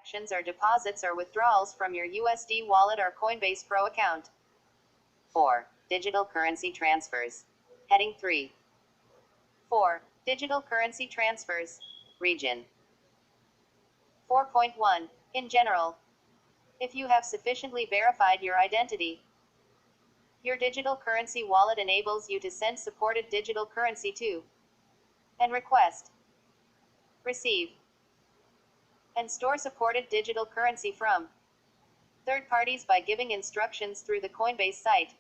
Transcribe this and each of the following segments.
transactions or deposits or withdrawals from your USD wallet or Coinbase Pro account. 4. Digital currency transfers. Heading 3. 4. Digital currency transfers. Region. 4.1. In general, if you have sufficiently verified your identity, your digital currency wallet enables you to send supported digital currency to and request, receive, and store supported digital currency from third parties by giving instructions through the Coinbase site.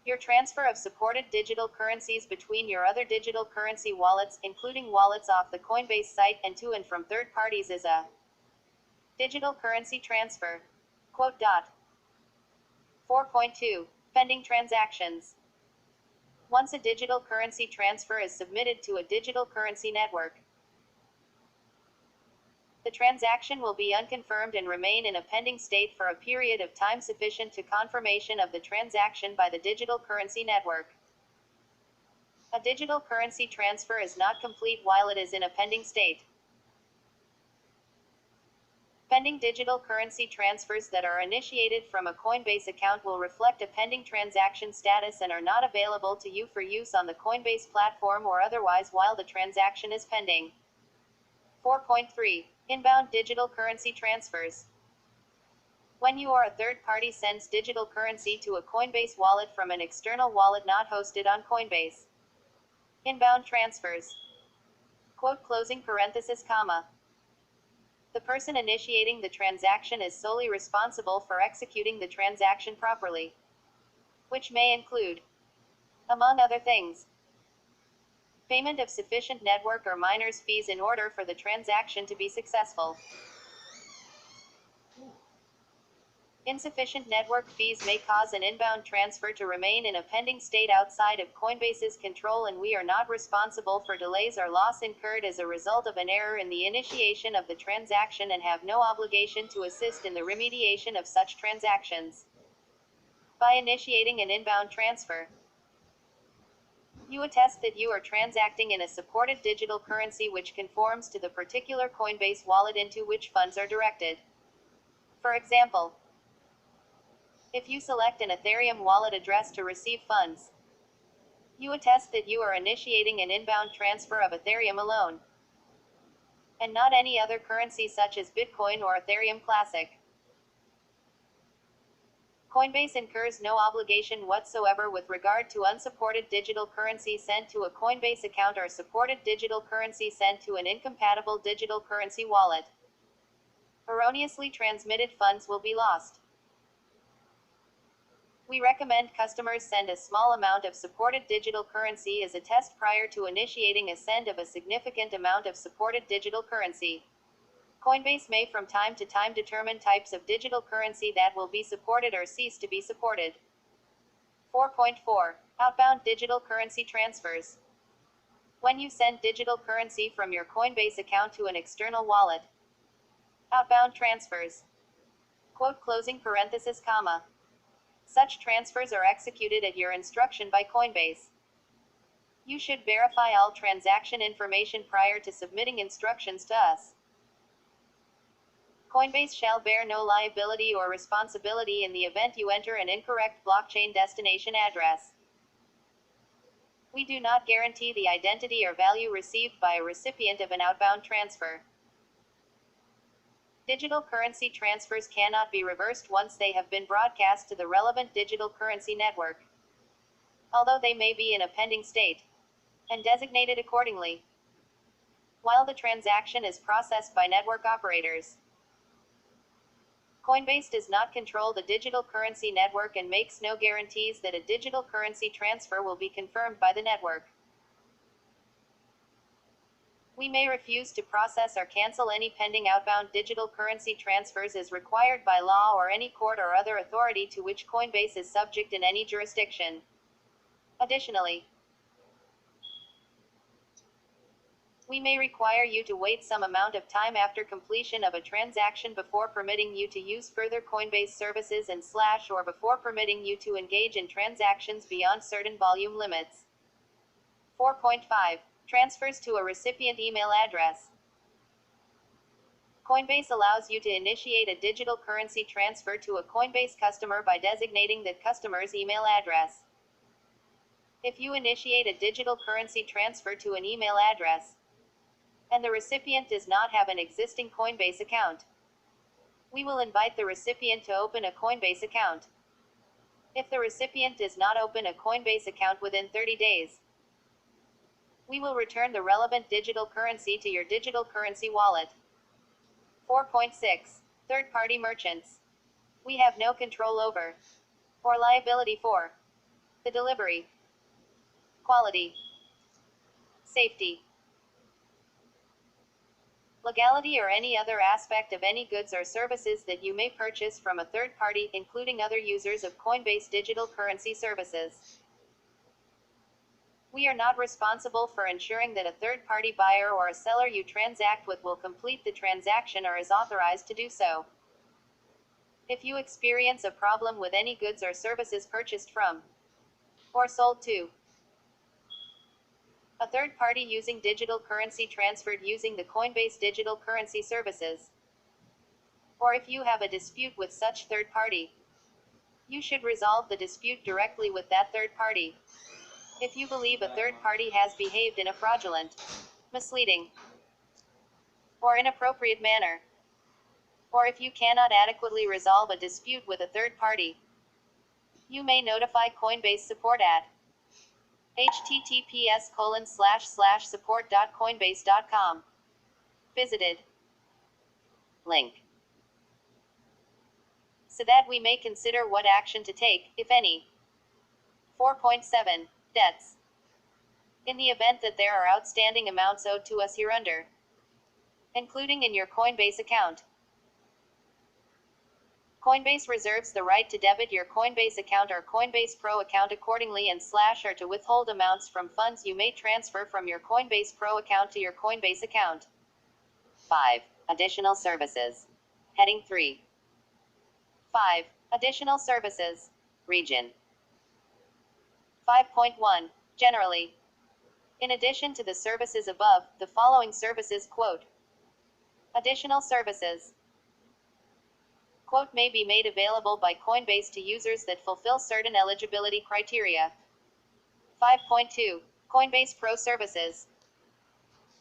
Your transfer of supported digital currencies between your other digital currency wallets, including wallets off the Coinbase site, and to and from third parties is a digital currency transfer. 4.2. Pending transactions. Once a digital currency transfer is submitted to a digital currency network, the transaction will be unconfirmed and remain in a pending state for a period of time sufficient to confirmation of the transaction by the digital currency network. A digital currency transfer is not complete while it is in a pending state. Pending digital currency transfers that are initiated from a Coinbase account will reflect a pending transaction status and are not available to you for use on the Coinbase platform or otherwise while the transaction is pending. 4.3. Inbound digital currency transfers. When you or a third party sends digital currency to a Coinbase wallet from an external wallet not hosted on Coinbase. Inbound transfers. The person initiating the transaction is solely responsible for executing the transaction properly, which may include, among other things, payment of sufficient network or miners fees in order for the transaction to be successful. Insufficient network fees may cause an inbound transfer to remain in a pending state outside of Coinbase's control, and we are not responsible for delays or loss incurred as a result of an error in the initiation of the transaction and have no obligation to assist in the remediation of such transactions. By initiating an inbound transfer, you attest that you are transacting in a supported digital currency which conforms to the particular Coinbase wallet into which funds are directed. For example, if you select an Ethereum wallet address to receive funds, you attest that you are initiating an inbound transfer of Ethereum alone, and not any other currency such as Bitcoin or Ethereum Classic. Coinbase incurs no obligation whatsoever with regard to unsupported digital currency sent to a Coinbase account or supported digital currency sent to an incompatible digital currency wallet. Erroneously transmitted funds will be lost. We recommend customers send a small amount of supported digital currency as a test prior to initiating a send of a significant amount of supported digital currency. Coinbase may from time to time determine types of digital currency that will be supported or cease to be supported. 4.4. Outbound digital currency transfers. When you send digital currency from your Coinbase account to an external wallet, outbound transfers. Such transfers are executed at your instruction by Coinbase. You should verify all transaction information prior to submitting instructions to us. Coinbase shall bear no liability or responsibility in the event you enter an incorrect blockchain destination address. We do not guarantee the identity or value received by a recipient of an outbound transfer. Digital currency transfers cannot be reversed once they have been broadcast to the relevant digital currency network, although they may be in a pending state and designated accordingly while the transaction is processed by network operators. Coinbase does not control the digital currency network and makes no guarantees that a digital currency transfer will be confirmed by the network. We may refuse to process or cancel any pending outbound digital currency transfers as required by law or any court or other authority to which Coinbase is subject in any jurisdiction. Additionally, we may require you to wait some amount of time after completion of a transaction before permitting you to use further Coinbase services and / or before permitting you to engage in transactions beyond certain volume limits. 4.5. Transfers to a recipient email address. Coinbase allows you to initiate a digital currency transfer to a Coinbase customer by designating the customer's email address. If you initiate a digital currency transfer to an email address, and the recipient does not have an existing Coinbase account, we will invite the recipient to open a Coinbase account. If the recipient does not open a Coinbase account within 30 days, we will return the relevant digital currency to your digital currency wallet. 4.6. Third-party merchants. We have no control over, or liability for, the delivery, quality, safety, legality, or any other aspect of any goods or services that you may purchase from a third party, including other users of Coinbase digital currency services. We are not responsible for ensuring that a third-party buyer or a seller you transact with will complete the transaction or is authorized to do so. If you experience a problem with any goods or services purchased from, or sold to, a third party using digital currency transferred using the Coinbase digital currency services, or if you have a dispute with such third party, you should resolve the dispute directly with that third party. If you believe a third party has behaved in a fraudulent, misleading, or inappropriate manner, or if you cannot adequately resolve a dispute with a third party, you may notify Coinbase support at https://support.coinbase.com. Visited. Link. So that we may consider what action to take, if any. 4.7. Debts. In the event that there are outstanding amounts owed to us hereunder, including in your Coinbase account, Coinbase reserves the right to debit your Coinbase account or Coinbase Pro account accordingly and / or to withhold amounts from funds you may transfer from your Coinbase Pro account to your Coinbase account. 5. Additional services. Heading 3. 5. Additional services. Region. 5.1. Generally. In addition to the services above, the following services quote. Additional services. Quote may be made available by Coinbase to users that fulfill certain eligibility criteria. 5.2. Coinbase Pro services.